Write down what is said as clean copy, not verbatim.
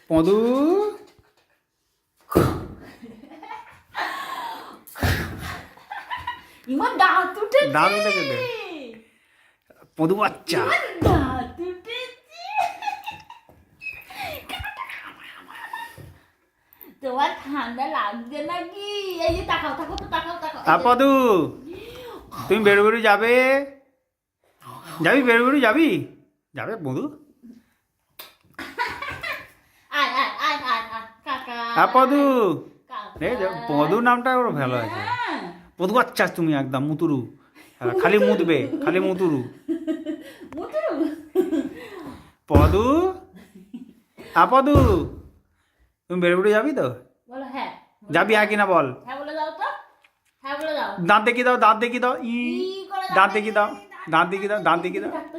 পদু ইমার দাঁত উঠেছে। দাঁত উঠেছে তো। পদু বাচ্চা দাঁত উঠেছে। তোমার ঠান্ডা লাগছে নাকি? এই যে তাকাও তাকাও তো তাকাও তাকাও। পদু তুমি বেরো বেরো যাবে যাবি বেরো বেরো যাবি যাবে পদু আয় আয় আয় আয় আয় কাকা। পদু কাকা। এই যে পদু নামটা ওর ভালো আছে। হ্যাঁ। পদু বাচ্চা তুমি একদম মুতুরু খালি মুতবে খালি মুতুরু মুতুরু। পদু পদু তুমি বেরো বেরো যাবি তো বলো হ্যাঁ। যাবি হ্যাঁ কিনা বল হ্যাঁ বলে দাও তো। হ্যাঁ বলে দাও। দাঁত দেখি দাও দাঁত দেখি দাও ই করে দাঁত দেখি দাও দাঁত দেখি দাও দাঁত দেখি দাও ডাক্তার